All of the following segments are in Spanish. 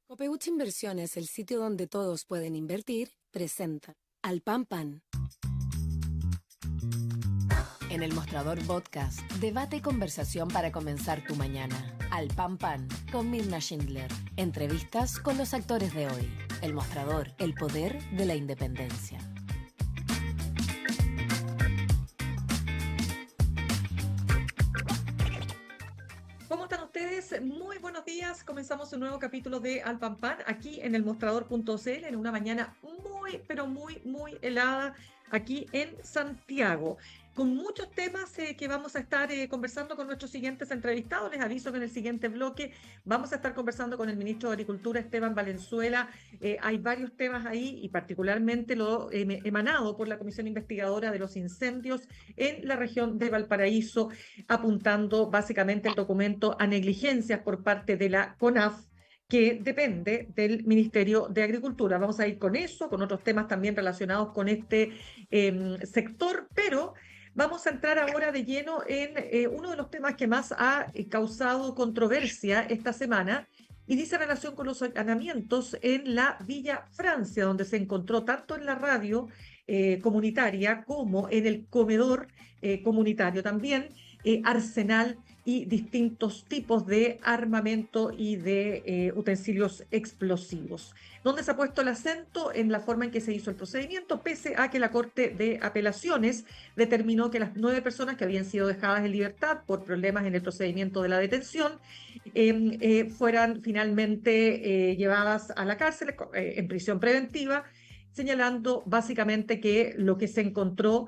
Copeuch Inversiones, el sitio donde todos pueden invertir, presenta Al Pan Pan. En el Mostrador Podcast, debate y conversación para comenzar tu mañana. Al Pan Pan, con Mirna Schindler. Entrevistas con los actores de hoy. El Mostrador, el poder de la independencia. ¿Cómo están ustedes? Muy buenos días. Comenzamos un nuevo capítulo de Al Pan Pan aquí en el mostrador.cl en una mañana muy, pero muy helada aquí en Santiago, con muchos temas que vamos a estar conversando con nuestros siguientes entrevistados. Les aviso que en el siguiente bloque vamos a estar conversando con el ministro de Agricultura, Esteban Valenzuela. Hay varios temas ahí y particularmente lo emanado por la Comisión Investigadora de los Incendios en la región de Valparaíso, apuntando básicamente el documento a negligencias por parte de la CONAF, que depende del Ministerio de Agricultura. Vamos a ir con eso, con otros temas también relacionados con este sector, pero vamos a entrar ahora de lleno en uno de los temas que más ha causado controversia esta semana, y dice relación con los allanamientos en la Villa Francia, donde se encontró tanto en la radio comunitaria como en el comedor comunitario también arsenal y distintos tipos de armamento y de utensilios explosivos, donde se ha puesto el acento en la forma en que se hizo el procedimiento, pese a que la Corte de Apelaciones determinó que las 9 personas que habían sido dejadas en libertad por problemas en el procedimiento de la detención fueran finalmente llevadas a la cárcel en prisión preventiva, señalando básicamente que lo que se encontró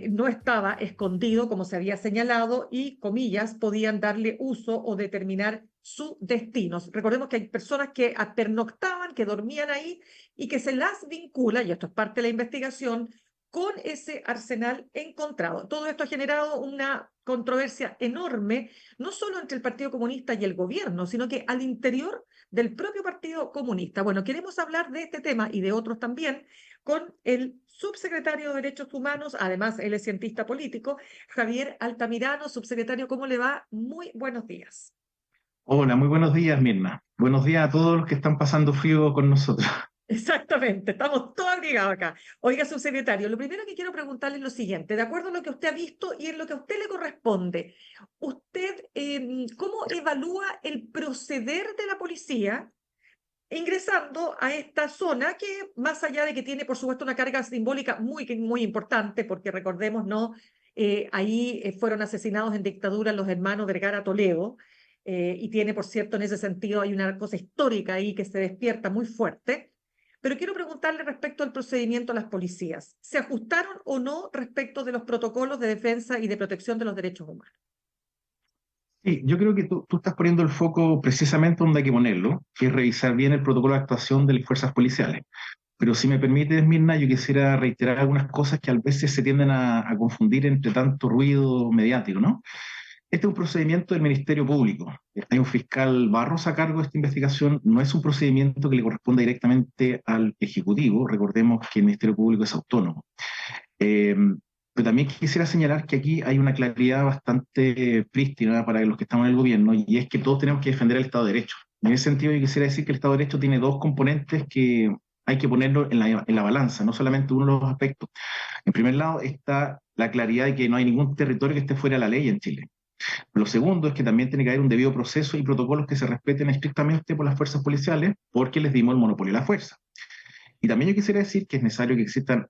no estaba escondido como se había señalado y, comillas, podían darle uso o determinar su destino. Recordemos que hay personas que pernoctaban, que dormían ahí y que se las vincula, y esto es parte de la investigación, con ese arsenal encontrado. Todo esto ha generado una controversia enorme, no solo entre el Partido Comunista y el gobierno, sino que al interior del propio Partido Comunista. Bueno, queremos hablar de este tema y de otros también con el subsecretario de Derechos Humanos, además él es cientista político, Javier Altamirano. Subsecretario, ¿cómo le va? Muy buenos días. Hola, muy buenos días, Mirna. Buenos días a todos los que están pasando frío con nosotros. Exactamente, estamos todos abrigados acá. Oiga, subsecretario, lo primero que quiero preguntarle es lo siguiente: de acuerdo a lo que usted ha visto y en lo que a usted le corresponde, ¿usted cómo evalúa el proceder de la policía ingresando a esta zona que, más allá de que tiene, por supuesto, una carga simbólica muy importante, porque recordemos, ¿no? Ahí fueron asesinados en dictadura los hermanos Vergara Toledo, y tiene, por cierto, en ese sentido, hay una cosa histórica ahí que se despierta muy fuerte. Pero quiero preguntarle respecto al procedimiento de las policías. ¿Se ajustaron o no respecto de los protocolos de defensa y de protección de los derechos humanos? Sí, yo creo que tú estás poniendo el foco precisamente donde hay que ponerlo, que es revisar bien el protocolo de actuación de las fuerzas policiales. Pero si me permites, Mirna, yo quisiera reiterar algunas cosas que a veces se tienden a confundir entre tanto ruido mediático, ¿no? Este es un procedimiento del Ministerio Público. Hay un fiscal Barros a cargo de esta investigación. No es un procedimiento que le corresponda directamente al Ejecutivo. Recordemos que el Ministerio Público es autónomo. Eh, pero también quisiera señalar que aquí hay una claridad bastante prístina para los que estamos en el gobierno, y es que todos tenemos que defender el Estado de Derecho. En ese sentido, yo quisiera decir que el Estado de Derecho tiene dos componentes que hay que ponerlo en la balanza, no solamente uno de los aspectos. En primer lado está la claridad de que no hay ningún territorio que esté fuera de la ley en Chile. Lo segundo es que también tiene que haber un debido proceso y protocolos que se respeten estrictamente por las fuerzas policiales, porque les dimos el monopolio de la fuerza. Y también yo quisiera decir que es necesario que existan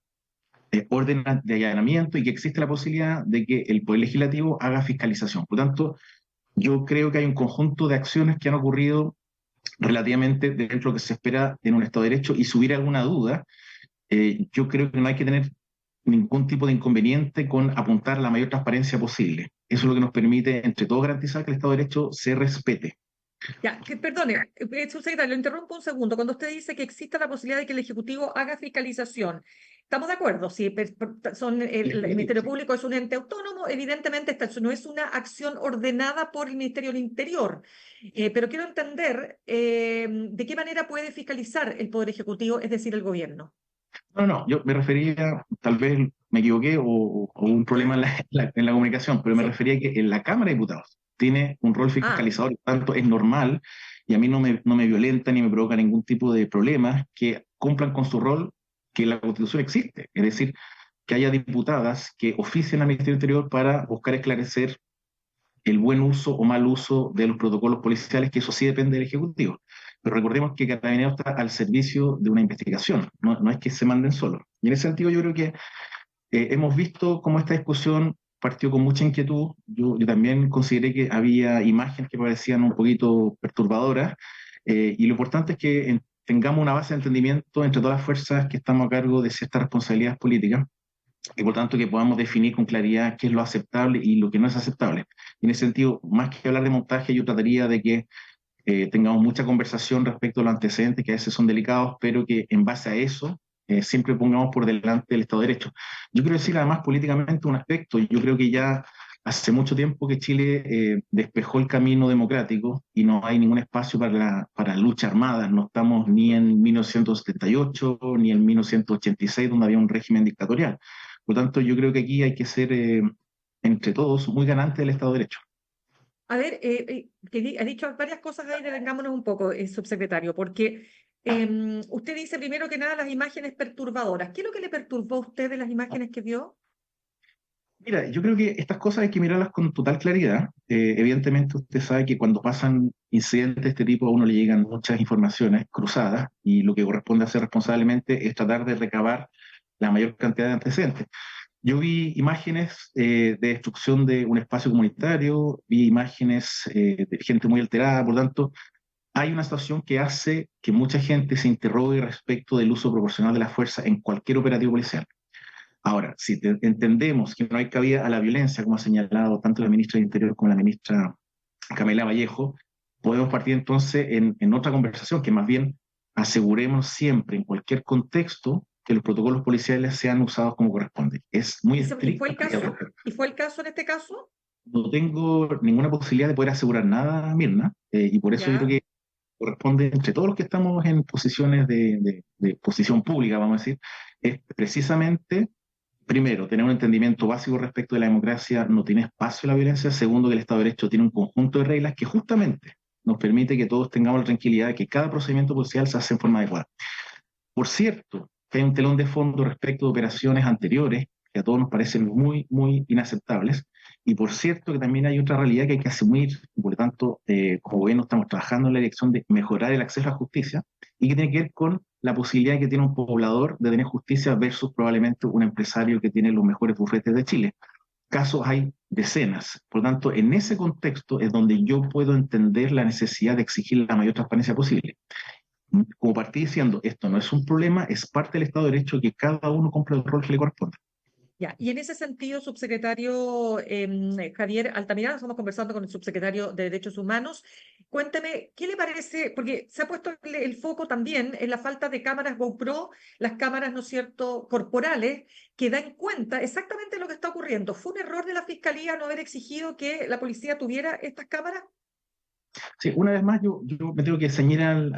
órdenes de allanamiento y que existe la posibilidad de que el Poder Legislativo haga fiscalización. Por lo tanto, yo creo que hay un conjunto de acciones que han ocurrido relativamente dentro de lo que se espera en un Estado de Derecho, y si hubiera alguna duda, yo creo que no hay que tener ningún tipo de inconveniente con apuntar a la mayor transparencia posible. Eso es lo que nos permite, entre todos, garantizar que el Estado de Derecho se respete. Ya, perdone, subsecretario, lo interrumpo un segundo. Cuando usted dice que exista la posibilidad de que el Ejecutivo haga fiscalización, ¿estamos de acuerdo? Si el Ministerio Público es un ente autónomo, evidentemente esta no es una acción ordenada por el Ministerio del Interior. Pero quiero entender de qué manera puede fiscalizar el Poder Ejecutivo, es decir, el gobierno. No, yo me refería, tal vez me equivoqué o un problema en en la comunicación, pero me Sí. refería a que en la Cámara de Diputados tiene un rol Ah, fiscalizador, por tanto es normal y a mí no me violenta ni me provoca ningún tipo de problema que cumplan con su rol que la Constitución existe. Es decir, que haya diputadas que oficien al Ministerio del Interior para buscar esclarecer el buen uso o mal uso de los protocolos policiales, que eso sí depende del Ejecutivo. Pero recordemos que Carabineros está al servicio de una investigación, no es que se manden solos. Y en ese sentido yo creo que hemos visto cómo esta discusión partió con mucha inquietud. Yo también consideré que había imágenes que parecían un poquito perturbadoras, y lo importante es que tengamos una base de entendimiento entre todas las fuerzas que estamos a cargo de ciertas responsabilidades políticas, y por tanto que podamos definir con claridad qué es lo aceptable y lo que no es aceptable. Y en ese sentido, más que hablar de montaje, yo trataría de que tengamos mucha conversación respecto a los antecedentes, que a veces son delicados, pero que en base a eso siempre pongamos por delante el Estado de Derecho. Yo quiero decir además políticamente un aspecto. Yo creo que ya hace mucho tiempo que Chile despejó el camino democrático y no hay ningún espacio para lucha armada. No estamos ni en 1978 ni en 1986, donde había un régimen dictatorial. Por lo tanto, yo creo que aquí hay que ser, entre todos, muy ganantes del Estado de Derecho. A ver, ha dicho varias cosas ahí, detengámonos un poco, subsecretario, porque usted dice primero que nada las imágenes perturbadoras. ¿Qué es lo que le perturbó a usted de las imágenes que vio? Mira, yo creo que estas cosas hay que mirarlas con total claridad. Evidentemente usted sabe que cuando pasan incidentes de este tipo a uno le llegan muchas informaciones cruzadas y lo que corresponde hacer responsablemente es tratar de recabar la mayor cantidad de antecedentes. Yo vi imágenes de destrucción de un espacio comunitario, vi imágenes de gente muy alterada, por tanto, hay una situación que hace que mucha gente se interrogue respecto del uso proporcional de la fuerza en cualquier operativo policial. Ahora, si entendemos que no hay cabida a la violencia, como ha señalado tanto la ministra del Interior como la ministra Camila Vallejo, podemos partir entonces en otra conversación, que más bien aseguremos siempre, en cualquier contexto, que los protocolos policiales sean usados como corresponde. Es muy ¿Y estricto. fue el caso? ¿Y fue el caso en este caso? No tengo ninguna posibilidad de poder asegurar nada, Mirna, y por eso yo creo Ya, que corresponde entre todos los que estamos en posiciones de posición pública, vamos a decir, es precisamente, primero, tener un entendimiento básico respecto de la democracia, no tiene espacio a la violencia. Segundo, que el Estado de Derecho tiene un conjunto de reglas que justamente nos permite que todos tengamos la tranquilidad de que cada procedimiento policial se hace en forma adecuada. Por cierto, que hay un telón de fondo respecto de operaciones anteriores que a todos nos parecen muy, muy inaceptables. Y por cierto, que también hay otra realidad que hay que asumir, y por lo tanto, como gobierno estamos trabajando en la dirección de mejorar el acceso a la justicia, y que tiene que ver con la posibilidad que tiene un poblador de tener justicia versus probablemente un empresario que tiene los mejores bufetes de Chile. Casos hay decenas. Por lo tanto, en ese contexto es donde yo puedo entender la necesidad de exigir la mayor transparencia posible. Como partí diciendo, esto no es un problema, es parte del Estado de Derecho que cada uno cumpla el rol que le corresponde. ya. Y en ese sentido, subsecretario Javier Altamirano, estamos conversando con el subsecretario de Derechos Humanos. Cuénteme, ¿qué le parece? Porque se ha puesto el foco también en la falta de cámaras GoPro, las cámaras, ¿no es cierto?, corporales, que dan cuenta exactamente lo que está ocurriendo. ¿Fue un error de la Fiscalía no haber exigido que la policía tuviera estas cámaras? Sí, una vez más, yo me tengo que ceñir al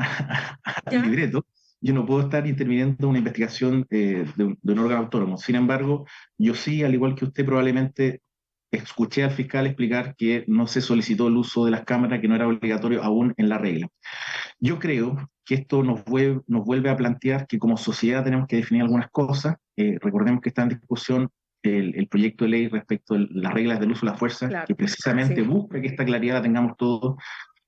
¿Ya? libreto. Yo no puedo estar interviniendo en una investigación de un órgano autónomo. Sin embargo, yo sí, al igual que usted, probablemente escuché al fiscal explicar que no se solicitó el uso de las cámaras, que no era obligatorio aún en la regla. Yo creo que esto nos vuelve a plantear que como sociedad tenemos que definir algunas cosas. Recordemos que está en discusión el proyecto de ley respecto a las reglas del uso de la fuerza, Claro, que precisamente sí. busca que esta claridad la tengamos todos.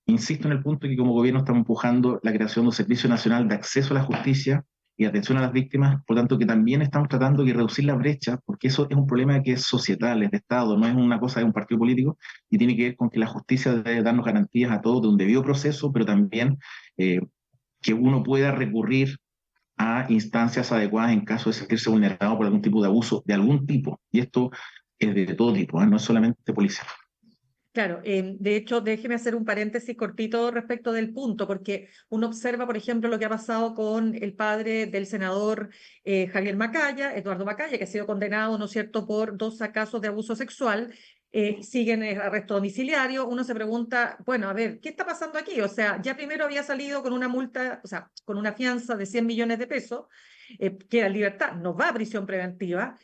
Insisto en el punto de que como gobierno estamos empujando la creación de un Servicio Nacional de Acceso a la Justicia y atención a las víctimas, por tanto que también estamos tratando de reducir la brecha, porque eso es un problema que es societal, es de Estado, no es una cosa de un partido político, y tiene que ver con que la justicia debe darnos garantías a todos de un debido proceso, pero también que uno pueda recurrir a instancias adecuadas en caso de sentirse vulnerado por algún tipo de abuso, de algún tipo, y esto es de todo tipo, no es solamente policial. Claro, de hecho, déjeme hacer un paréntesis cortito respecto del punto, porque uno observa, por ejemplo, lo que ha pasado con el padre del senador Javier Macaya, Eduardo Macaya, que ha sido condenado, ¿no es cierto?, por 2 casos de abuso sexual, siguen arresto domiciliario. Uno se pregunta, bueno, a ver, ¿qué está pasando aquí? O sea, ya primero había salido con una multa, o sea, con una fianza de 100 millones de pesos, queda en libertad, no va a prisión preventiva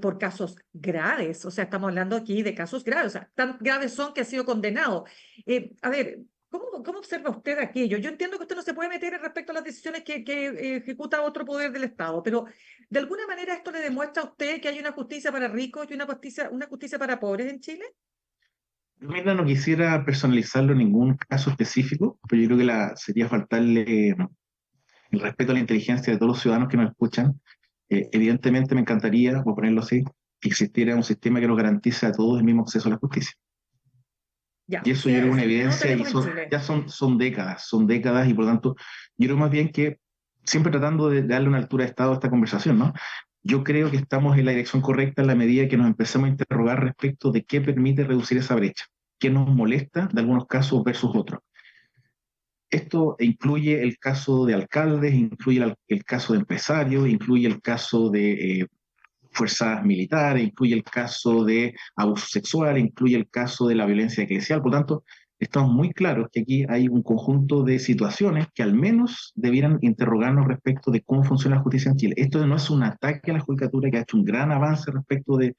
por casos graves. O sea, estamos hablando aquí de casos graves, o sea, tan graves son que ha sido condenado. A ver, ¿Cómo observa usted aquello? Yo entiendo que usted no se puede meter respecto a las decisiones que ejecuta otro poder del Estado, pero ¿de alguna manera esto le demuestra a usted que hay una justicia para ricos y una justicia para pobres en Chile? Mira, no quisiera personalizarlo en ningún caso específico, pero yo creo que sería faltarle el respeto a la inteligencia de todos los ciudadanos que nos escuchan. Evidentemente me encantaría, voy a ponerlo así, que existiera un sistema que nos garantice a todos el mismo acceso a la justicia. Ya, Y eso yo creo que es una no evidencia y tenemos en Chile. ya son décadas y por lo tanto yo creo más bien que siempre tratando de darle una altura de Estado a esta conversación, ¿no? Yo creo que estamos en la dirección correcta en la medida que nos empezamos a interrogar respecto de qué permite reducir esa brecha, qué nos molesta de algunos casos versus otros. Esto incluye el caso de alcaldes, incluye el caso de empresarios, incluye el caso de fuerzas militares, incluye el caso de abuso sexual, incluye el caso de la violencia eclesial. Por tanto, estamos muy claros que aquí hay un conjunto de situaciones que al menos debieran interrogarnos respecto de cómo funciona la justicia en Chile. Esto no es un ataque a la judicatura que ha hecho un gran avance respecto de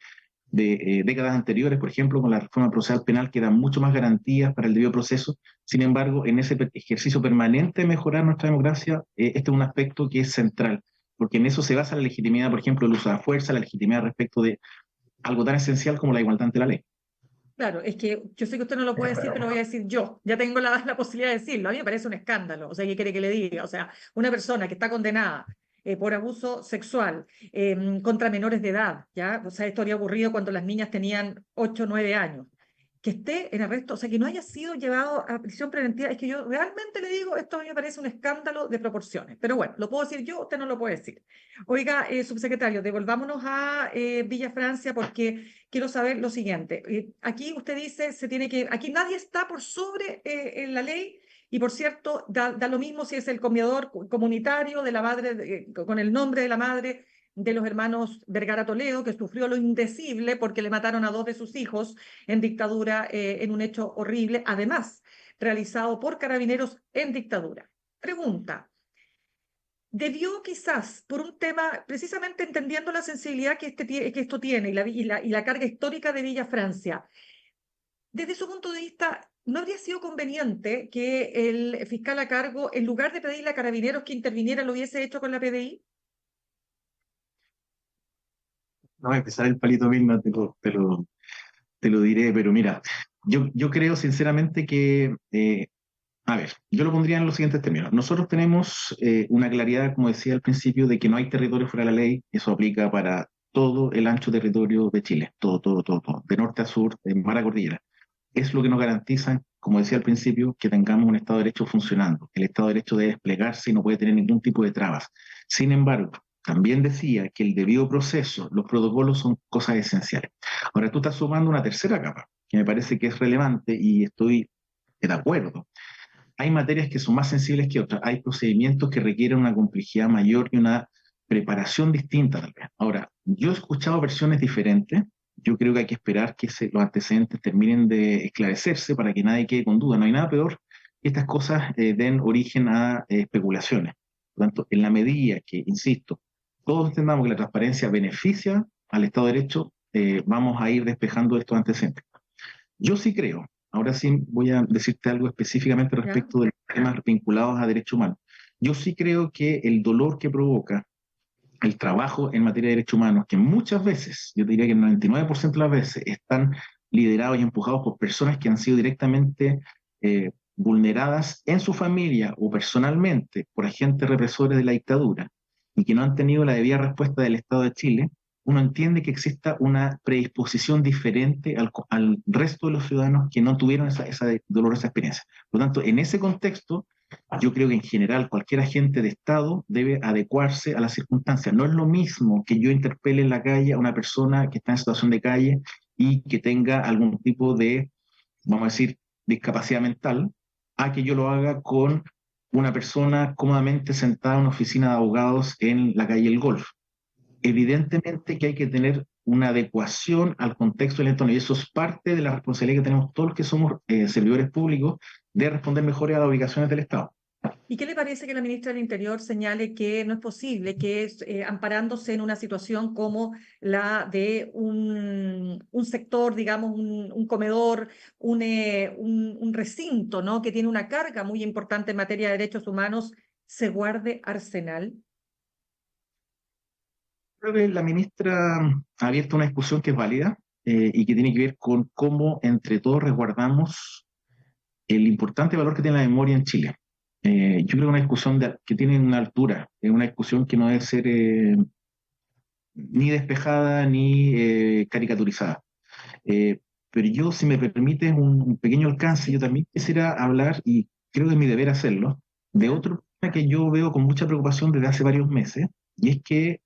décadas anteriores, por ejemplo, con la reforma procesal penal que da mucho más garantías para el debido proceso. Sin embargo, en ese ejercicio permanente de mejorar nuestra democracia, este es un aspecto que es central, porque en eso se basa la legitimidad, por ejemplo, el uso de la fuerza, la legitimidad respecto de algo tan esencial como la igualdad ante la ley. Claro, es que yo sé que usted no lo puede decir, pero lo voy a decir yo. Ya tengo la posibilidad de decirlo. A mí me parece un escándalo. O sea, ¿qué quiere que le diga? O sea, una persona que está condenada por abuso sexual contra menores de edad, ¿ya? O sea, esto habría ocurrido cuando las niñas tenían 8 o 9 años. Que esté en arresto, o sea, que no haya sido llevado a prisión preventiva, es que yo realmente le digo, esto a mí me parece un escándalo de proporciones. Pero bueno, lo puedo decir yo, usted no lo puede decir. Oiga, subsecretario, devolvámonos a Villa Francia porque quiero saber lo siguiente. Aquí usted dice, aquí nadie está por sobre en la ley. Y por cierto, da lo mismo si es el comedor comunitario de la madre, con el nombre de la madre de los hermanos Vergara Toledo, que sufrió lo indecible porque le mataron a 2 de sus hijos en dictadura, en un hecho horrible, además realizado por carabineros en dictadura. Pregunta, debió quizás, por un tema, precisamente entendiendo la sensibilidad que esto tiene y la carga histórica de Villa Francia, desde su punto de vista, ¿no habría sido conveniente que el fiscal a cargo, en lugar de pedirle a carabineros que interviniera, lo hubiese hecho con la PDI? No voy a empezar el palito mismo, te lo diré, pero mira, yo creo sinceramente que a ver, yo lo pondría en los siguientes términos. Nosotros tenemos una claridad, como decía al principio, de que no hay territorio fuera de la ley. Eso aplica para todo el ancho territorio de Chile, todo, de norte a sur, de mar a cordillera. Es lo que nos garantiza, como decía al principio, que tengamos un Estado de Derecho funcionando. El Estado de Derecho debe desplegarse y no puede tener ningún tipo de trabas. Sin embargo, también decía que el debido proceso, los protocolos son cosas esenciales. Ahora tú estás sumando una tercera capa, que me parece que es relevante y estoy de acuerdo. Hay materias que son más sensibles que otras, hay procedimientos que requieren una complejidad mayor y una preparación distinta tal vez. Ahora, yo he escuchado versiones diferentes, yo creo que hay que esperar que los antecedentes terminen de esclarecerse para que nadie quede con duda. No hay nada peor que estas cosas den origen a especulaciones. Por lo tanto, en la medida que, insisto, todos entendamos que la transparencia beneficia al Estado de Derecho, vamos a ir despejando estos antecedentes. Yo sí creo, ahora sí voy a decirte algo específicamente ¿Ya? respecto de los temas vinculados a derechos humanos. Yo sí creo que el dolor que provoca el trabajo en materia de derechos humanos, que muchas veces, yo diría que el 99% de las veces, están liderados y empujados por personas que han sido directamente vulneradas en su familia o personalmente por agentes represores de la dictadura y que no han tenido la debida respuesta del Estado de Chile, uno entiende que exista una predisposición diferente al resto de los ciudadanos que no tuvieron esa dolorosa experiencia. Por lo tanto, en ese contexto, yo creo que en general cualquier agente de Estado debe adecuarse a las circunstancias. No es lo mismo que yo interpele en la calle a una persona que está en situación de calle y que tenga algún tipo de, vamos a decir, discapacidad mental, a que yo lo haga con una persona cómodamente sentada en una oficina de abogados en la calle El Golf. Evidentemente que hay que tener una adecuación al contexto del entorno y eso es parte de la responsabilidad que tenemos todos los que somos servidores públicos de responder mejor a las obligaciones del Estado. ¿Y qué le parece que la ministra del Interior señale que no es posible que amparándose en una situación como la de un sector, digamos, un comedor, un recinto, ¿no? Que tiene una carga muy importante en materia de derechos humanos, se guarde arsenal? Creo que la ministra ha abierto una discusión que es válida y que tiene que ver con cómo entre todos resguardamos el importante valor que tiene la memoria en Chile. Yo creo que una discusión que tiene una altura, es una discusión que no debe ser ni despejada ni caricaturizada. Eh, pero yo, si me permites un pequeño alcance, yo también quisiera hablar, y creo que es mi deber hacerlo, de ¿Ya? otro tema que yo veo con mucha preocupación desde hace varios meses, y es que,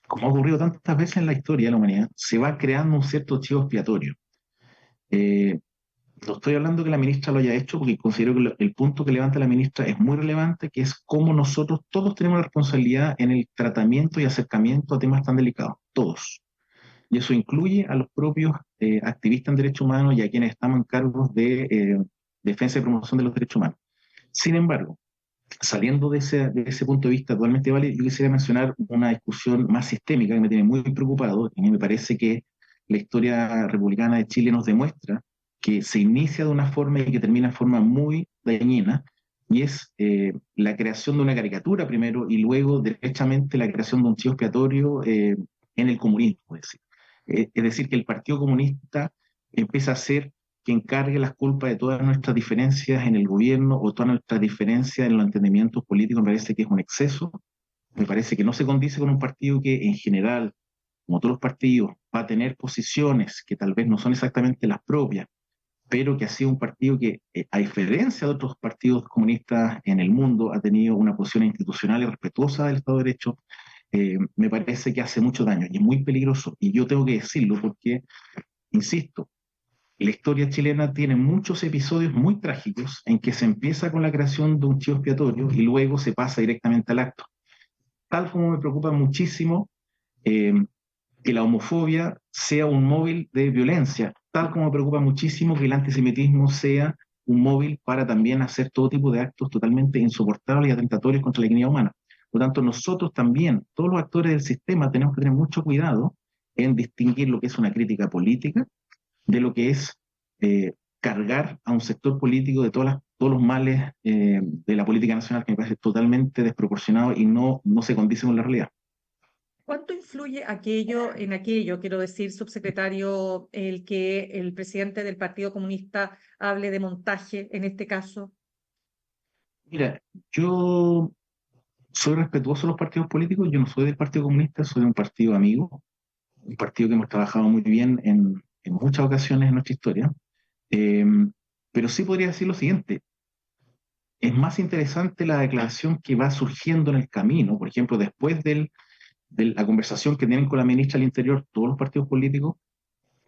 como ha ocurrido tantas veces en la historia de la humanidad, se va creando un cierto chivo expiatorio. Eh, no estoy hablando que la ministra lo haya hecho, porque considero que el punto que levanta la ministra es muy relevante, que es cómo nosotros todos tenemos la responsabilidad en el tratamiento y acercamiento a temas tan delicados, todos. Y eso incluye a los propios activistas en derechos humanos y a quienes estamos en cargos de defensa y promoción de los derechos humanos. Sin embargo, saliendo de ese punto de vista totalmente válido, yo quisiera mencionar una discusión más sistémica que me tiene muy preocupado, y me parece que la historia republicana de Chile nos demuestra que se inicia de una forma y que termina de forma muy dañina, y es la creación de una caricatura primero y luego derechamente la creación de un chivo expiatorio en el comunismo. Es decir, que el Partido Comunista empieza a ser que encargue las culpas de todas nuestras diferencias en el gobierno o todas nuestras diferencias en los entendimientos políticos. Me parece que es un exceso, me parece que no se condice con un partido que en general, como todos los partidos, va a tener posiciones que tal vez no son exactamente las propias, pero que ha sido un partido que, a diferencia de otros partidos comunistas en el mundo, ha tenido una posición institucional y respetuosa del Estado de Derecho. Me parece que hace mucho daño y es muy peligroso. Y yo tengo que decirlo porque, insisto, la historia chilena tiene muchos episodios muy trágicos en que se empieza con la creación de un chivo expiatorio y luego se pasa directamente al acto. Tal como me preocupa muchísimo eh, que la homofobia sea un móvil de violencia, tal como me preocupa muchísimo que el antisemitismo sea un móvil para también hacer todo tipo de actos totalmente insoportables y atentatorios contra la dignidad humana. Por lo tanto, nosotros también, todos los actores del sistema, tenemos que tener mucho cuidado en distinguir lo que es una crítica política de lo que es cargar a un sector político de todos los males de la política nacional, que me parece totalmente desproporcionado y no se condice con la realidad. ¿Cuánto influye aquello en aquello, quiero decir, subsecretario, el que el presidente del Partido Comunista hable de montaje en este caso? Mira, yo soy respetuoso de los partidos políticos, yo no soy del Partido Comunista, soy de un partido amigo, un partido que hemos trabajado muy bien en muchas ocasiones en nuestra historia, eh, pero sí podría decir lo siguiente: es más interesante la declaración que va surgiendo en el camino, por ejemplo, después de la conversación que tienen con la ministra del Interior todos los partidos políticos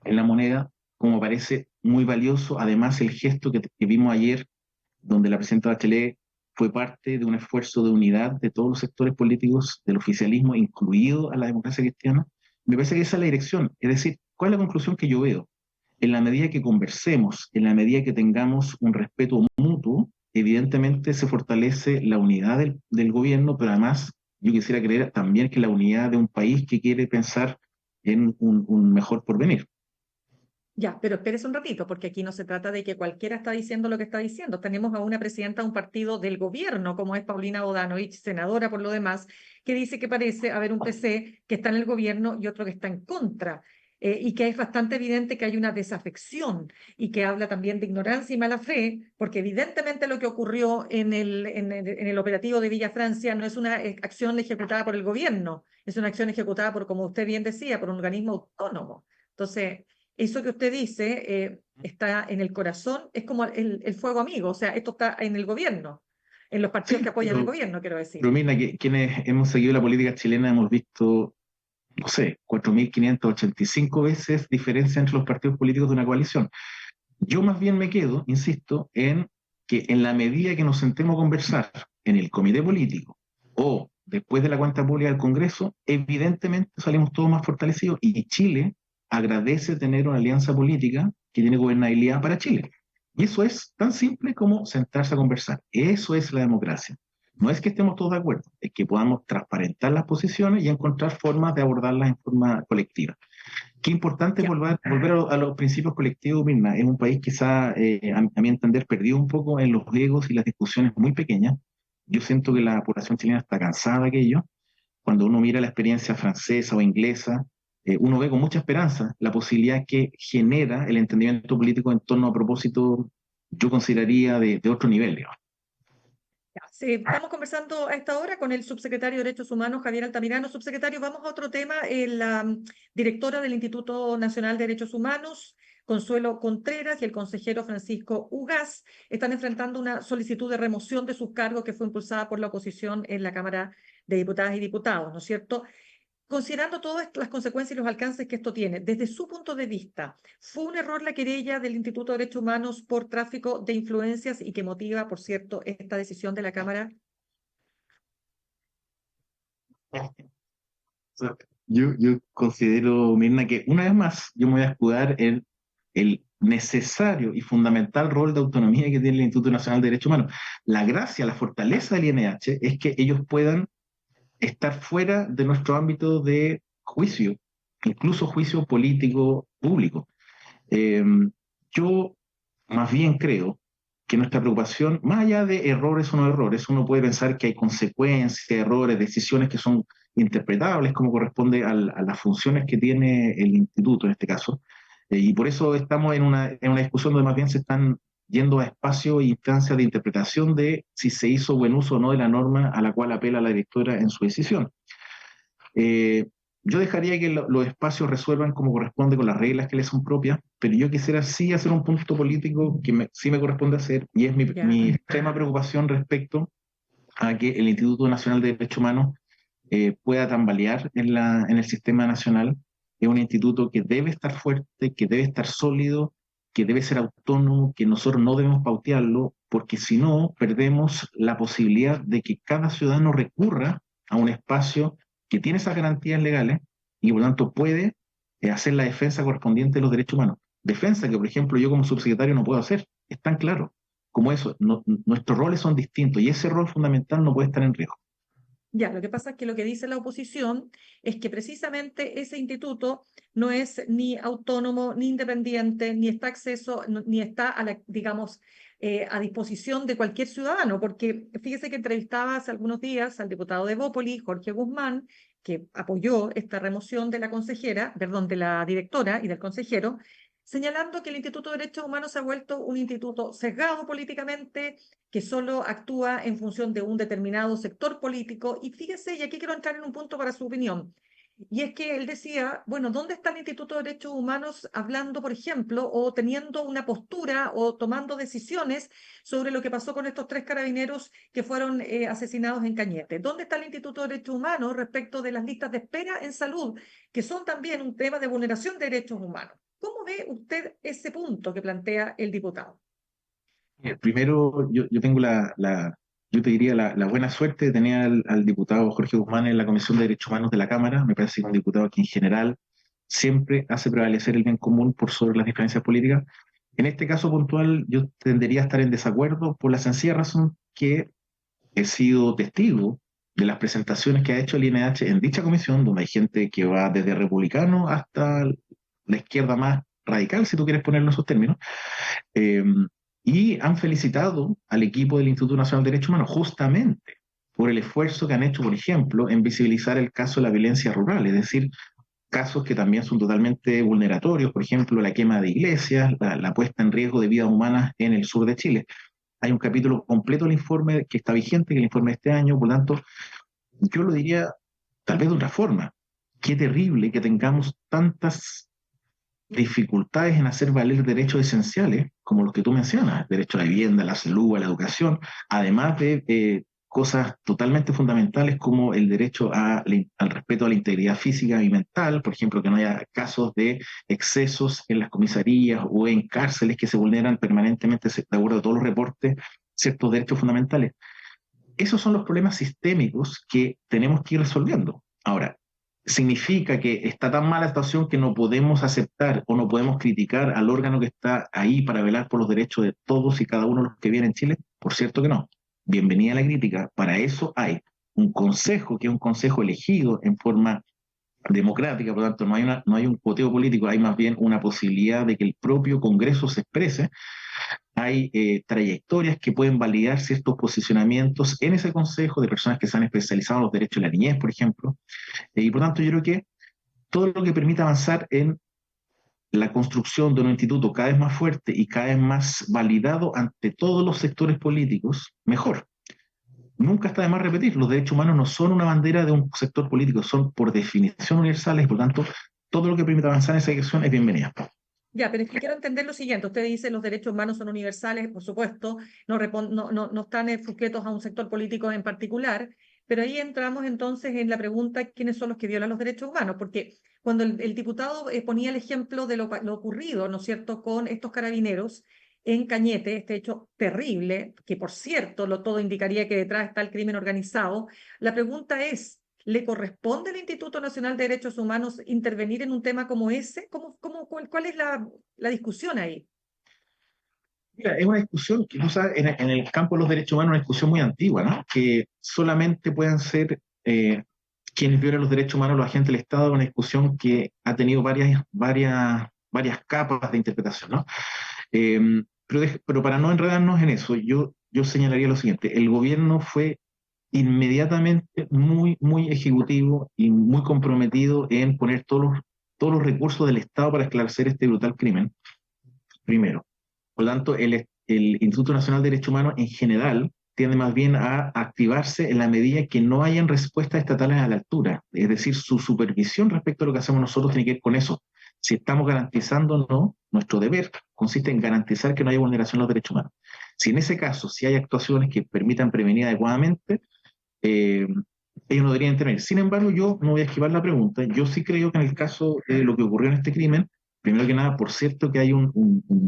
en la moneda, como parece muy valioso. Además, el gesto que vimos ayer, donde la presidenta Bachelet fue parte de un esfuerzo de unidad de todos los sectores políticos del oficialismo, incluido a la democracia cristiana, me parece que esa es la dirección. Es decir, ¿cuál es la conclusión que yo veo? En la medida que conversemos, en la medida que tengamos un respeto mutuo, evidentemente se fortalece la unidad del gobierno, pero además yo quisiera creer también que la unidad de un país que quiere pensar en un mejor porvenir. Ya, pero espérese un ratito, porque aquí no se trata de que cualquiera está diciendo lo que está diciendo. Tenemos a una presidenta de un partido del gobierno, como es Paulina Bodanovich, senadora por lo demás, que dice que parece haber un PC que está en el gobierno y otro que está en contra, y que es bastante evidente que hay una desafección y que habla también de ignorancia y mala fe, porque evidentemente lo que ocurrió en el operativo de Villa Francia no es una acción ejecutada por el gobierno, es una acción ejecutada por, como usted bien decía, por un organismo autónomo. Entonces, eso que usted dice está en el corazón, es como el fuego amigo, o sea, esto está en el gobierno, en los partidos que Sí, apoyan el gobierno, quiero decir. pero mira, que quienes hemos seguido la política chilena hemos visto, no sé, 4.585 veces diferencia entre los partidos políticos de una coalición. Yo más bien me quedo, insisto, en que en la medida que nos sentemos a conversar en el comité político o después de la cuenta pública del Congreso, evidentemente salimos todos más fortalecidos y Chile agradece tener una alianza política que tiene gobernabilidad para Chile. Y eso es tan simple como sentarse a conversar. Eso es la democracia. No es que estemos todos de acuerdo, es que podamos transparentar las posiciones y encontrar formas de abordarlas en forma colectiva. Qué importante Ya. volver a los principios colectivos, Mirna. Es un país quizá, a mi entender, perdido un poco en los egos y las discusiones muy pequeñas. Yo siento que la población chilena está cansada de aquello. Cuando uno mira la experiencia francesa o inglesa, uno ve con mucha esperanza la posibilidad que genera el entendimiento político en torno a propósito, yo consideraría, de otro nivel, digamos. Ya, sí, estamos conversando a esta hora con el subsecretario de Derechos Humanos, Javier Altamirano. Subsecretario, vamos a otro tema. La directora del Instituto Nacional de Derechos Humanos, Consuelo Contreras, y el consejero Francisco Ugaz están enfrentando una solicitud de remoción de sus cargos que fue impulsada por la oposición en la Cámara de Diputadas y Diputados, ¿no es cierto? Considerando todas las consecuencias y los alcances que esto tiene, desde su punto de vista, ¿fue un error la querella del Instituto de Derechos Humanos por tráfico de influencias y que motiva, por cierto, esta decisión de la Cámara? Yo considero, Mirna, que una vez más yo me voy a escudar en el necesario y fundamental rol de autonomía que tiene el Instituto Nacional de Derechos Humanos. La gracia, la fortaleza del INH es que ellos puedan estar fuera de nuestro ámbito de juicio, incluso juicio político público. Eh, yo más bien creo que nuestra preocupación, más allá de errores o no errores, uno puede pensar que hay consecuencias, errores, decisiones que son interpretables como corresponde a las funciones que tiene el instituto en este caso. Y por eso estamos en una discusión donde más bien se están yendo a espacios e instancias de interpretación de si se hizo buen uso o no de la norma a la cual apela la directora en su decisión. Eh, yo dejaría que los espacios resuelvan como corresponde con las reglas que les son propias, pero yo quisiera sí hacer un punto político que sí me corresponde hacer, y es Ya. mi extrema preocupación respecto a que el Instituto Nacional de Derechos Humanos pueda tambalear en el sistema nacional. Es un instituto que debe estar fuerte, que debe estar sólido, que debe ser autónomo, que nosotros no debemos pautearlo, porque si no, perdemos la posibilidad de que cada ciudadano recurra a un espacio que tiene esas garantías legales y por lo tanto puede hacer la defensa correspondiente de los derechos humanos. Defensa que, por ejemplo, yo como subsecretario no puedo hacer. Es tan claro como eso. Nuestros roles son distintos y ese rol fundamental no puede estar en riesgo. Ya, lo que pasa es que lo que dice la oposición es que precisamente ese instituto no es ni autónomo, ni independiente, ni está ni está a la, digamos, a disposición de cualquier ciudadano, porque fíjese que entrevistaba hace algunos días al diputado de Bópoli, Jorge Guzmán, que apoyó esta remoción de la consejera, perdón, de la directora y del consejero, señalando que el Instituto de Derechos Humanos se ha vuelto un instituto sesgado políticamente, que solo actúa en función de un determinado sector político. Y fíjese, y aquí quiero entrar en un punto para su opinión, y es que él decía, bueno, ¿dónde está el Instituto de Derechos Humanos hablando, por ejemplo, o teniendo una postura o tomando decisiones sobre lo que pasó con estos 3 carabineros que fueron asesinados en Cañete? ¿Dónde está el Instituto de Derechos Humanos respecto de las listas de espera en salud, que son también un tema de vulneración de derechos humanos? ¿Cómo ve usted ese punto que plantea el diputado? Primero, yo tengo yo te diría la buena suerte de tener al diputado Jorge Guzmán en la Comisión de Derechos Humanos de la Cámara. Me parece que es un diputado que en general siempre hace prevalecer el bien común por sobre las diferencias políticas. En este caso puntual, yo tendería a estar en desacuerdo por la sencilla razón que he sido testigo de las presentaciones que ha hecho el INH en dicha comisión, donde hay gente que va desde republicano hasta la izquierda más radical, si tú quieres ponerlo en esos términos. Eh, y han felicitado al equipo del Instituto Nacional de Derechos Humanos justamente por el esfuerzo que han hecho, por ejemplo, en visibilizar el caso de la violencia rural, es decir, casos que también son totalmente vulneratorios, por ejemplo, la quema de iglesias, la puesta en riesgo de vidas humanas en el sur de Chile. Hay un capítulo completo del informe que está vigente, que es el informe de este año, por lo tanto, yo lo diría tal vez de otra forma. Qué terrible que tengamos tantas dificultades en hacer valer derechos esenciales, como los que tú mencionas, derecho a la vivienda, a la salud, a la educación, además de cosas totalmente fundamentales como el derecho al respeto a la integridad física y mental, por ejemplo, que no haya casos de excesos en las comisarías o en cárceles que se vulneran permanentemente, de acuerdo a todos los reportes, ciertos derechos fundamentales. Esos son los problemas sistémicos que tenemos que ir resolviendo. Ahora, ¿significa que está tan mala la situación que no podemos aceptar o no podemos criticar al órgano que está ahí para velar por los derechos de todos y cada uno de los que viven en Chile? Por cierto que no. bienvenida la crítica. Para eso hay un consejo, que es un consejo elegido en forma democrática, por lo tanto no hay un poteo político, hay más bien una posibilidad de que el propio Congreso se exprese. Hay trayectorias que pueden validar ciertos posicionamientos en ese consejo de personas que se han especializado en los derechos de la niñez, por ejemplo, y por tanto yo creo que todo lo que permita avanzar en la construcción de un instituto cada vez más fuerte y cada vez más validado ante todos los sectores políticos, mejor. Nunca está de más repetir, los derechos humanos no son una bandera de un sector político, son por definición universales y por tanto todo lo que permita avanzar en esa dirección es bienvenido. Ya, pero es que quiero entender lo siguiente. Usted dice los derechos humanos son universales, por supuesto, no están sujetos a un sector político en particular, pero ahí entramos entonces en la pregunta, ¿quiénes son los que violan los derechos humanos? Porque cuando el diputado ponía el ejemplo de lo ocurrido, ¿no es cierto?, con estos carabineros en Cañete, este hecho terrible, que por cierto, todo indicaría que detrás está el crimen organizado, la pregunta es, ¿le corresponde al Instituto Nacional de Derechos Humanos intervenir en un tema como ese? ¿Cuál es la discusión ahí? Mira, es una discusión que en el campo de los derechos humanos, una discusión muy antigua, ¿no? Que solamente pueden ser quienes violan los derechos humanos los agentes del Estado, una discusión que ha tenido varias capas de interpretación, ¿no? Pero para no enredarnos en eso, yo señalaría lo siguiente, el gobierno fue inmediatamente muy ejecutivo y muy comprometido en poner todos los recursos del Estado para esclarecer este brutal crimen, primero. Por lo tanto, el Instituto Nacional de Derechos Humanos en general tiende más bien a activarse en la medida que no hayan respuestas estatales a la altura. Es decir, su supervisión respecto a lo que hacemos nosotros tiene que ver con eso. Si estamos garantizando o no, nuestro deber consiste en garantizar que no haya vulneración de los derechos humanos. Si en ese caso, si hay actuaciones que permitan prevenir adecuadamente, eh, ellos no deberían intervenir. Sin embargo, yo no voy a esquivar la pregunta. Yo sí creo que en el caso de lo que ocurrió en este crimen, primero que nada, por cierto que hay un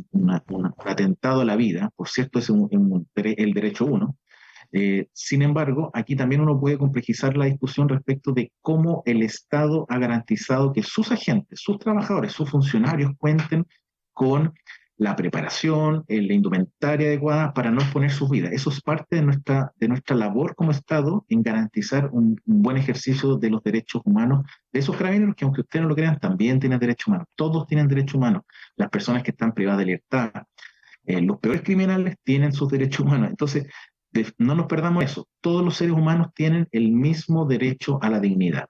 atentado a la vida, por cierto es el derecho uno. Sin embargo, aquí también uno puede complejizar la discusión respecto de cómo el Estado ha garantizado que sus agentes, sus trabajadores, sus funcionarios cuenten con la preparación, la indumentaria adecuada para no exponer sus vidas. Eso es parte de nuestra labor como Estado en garantizar un buen ejercicio de los derechos humanos de esos carabineros que, aunque ustedes no lo crean, también tienen derechos humanos. Todos tienen derechos humanos. Las personas que están privadas de libertad, los peores criminales tienen sus derechos humanos. Entonces, no nos perdamos eso. Todos los seres humanos tienen el mismo derecho a la dignidad.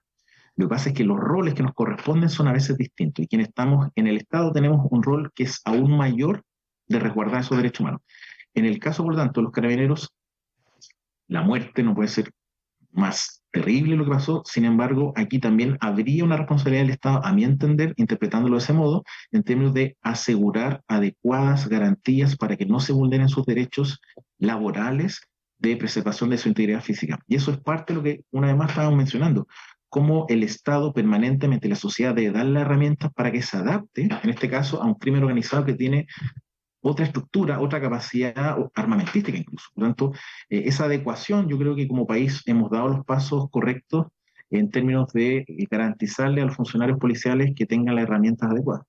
Lo que pasa es que los roles que nos corresponden son a veces distintos y quienes estamos en el Estado tenemos un rol que es aún mayor de resguardar esos derechos humanos. En el caso, por lo tanto, de los carabineros, la muerte no puede ser más terrible lo que pasó, sin embargo, aquí también habría una responsabilidad del Estado, a mi entender, interpretándolo de ese modo, en términos de asegurar adecuadas garantías para que no se vulneren sus derechos laborales de preservación de su integridad física. Y eso es parte de lo que una vez más estábamos mencionando, cómo el Estado permanentemente, la sociedad debe dar las herramientas para que se adapte, en este caso, a un crimen organizado que tiene otra estructura, otra capacidad armamentística incluso. Por lo tanto, esa adecuación, yo creo que como país hemos dado los pasos correctos en términos de garantizarle a los funcionarios policiales que tengan las herramientas adecuadas.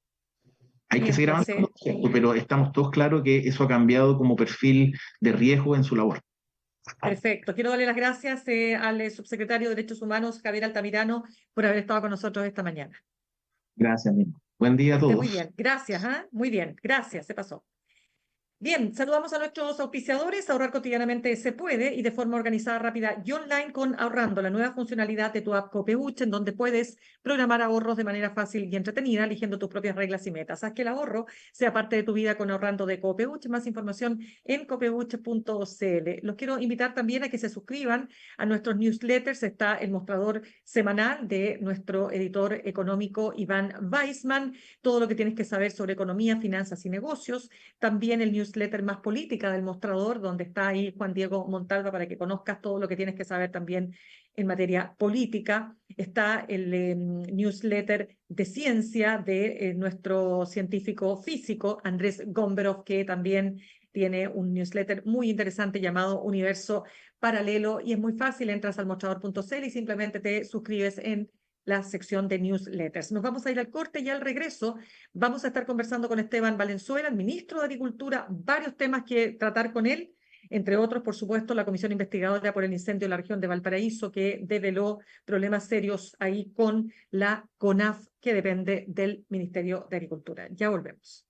Hay que Bien, seguir pues avanzando, pero estamos todos claros que eso ha cambiado como perfil de riesgo en su labor. perfecto. Quiero darle las gracias al subsecretario de Derechos Humanos, Javier Altamirano, por haber estado con nosotros esta mañana. Gracias, mismo. Buen día a Que esté todos. muy bien. Gracias, ¿ah? Muy bien. Gracias, se pasó. Bien, saludamos a nuestros auspiciadores. Ahorrar cotidianamente se puede y de forma organizada, rápida y online con Ahorrando, la nueva funcionalidad de tu app Copeuch, en donde puedes programar ahorros de manera fácil y entretenida, eligiendo tus propias reglas y metas. Haz que el ahorro sea parte de tu vida con Ahorrando de Copeuch. Más información en copeuch.cl. Los quiero invitar también a que se suscriban a nuestros newsletters. Está el mostrador semanal de nuestro editor económico Iván Weissman. Todo lo que tienes que saber sobre economía, finanzas y negocios. También el newsletter Más Política del Mostrador, donde está ahí Juan Diego Montalva para que conozcas todo lo que tienes que saber también en materia política. Está el newsletter de ciencia de nuestro científico físico Andrés Gomberov, que también tiene un newsletter muy interesante llamado Universo Paralelo, y es muy fácil, entras al mostrador.cl y simplemente te suscribes en la sección de newsletters. Nos vamos a ir al corte y al regreso vamos a estar conversando con Esteban Valenzuela, el ministro de Agricultura, varios temas que tratar con él. entre otros, por supuesto, la comisión investigadora por el incendio en la región de Valparaíso, que develó problemas serios ahí con la CONAF, que depende del Ministerio de Agricultura. Ya volvemos.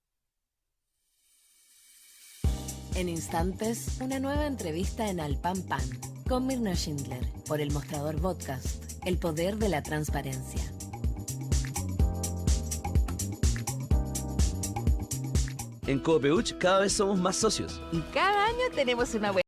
En instantes, una nueva entrevista en Al Pan Pan con Mirna Schindler por El Mostrador Podcast, el poder de la transparencia. En Copeuch cada vez somos más socios. Y cada año tenemos una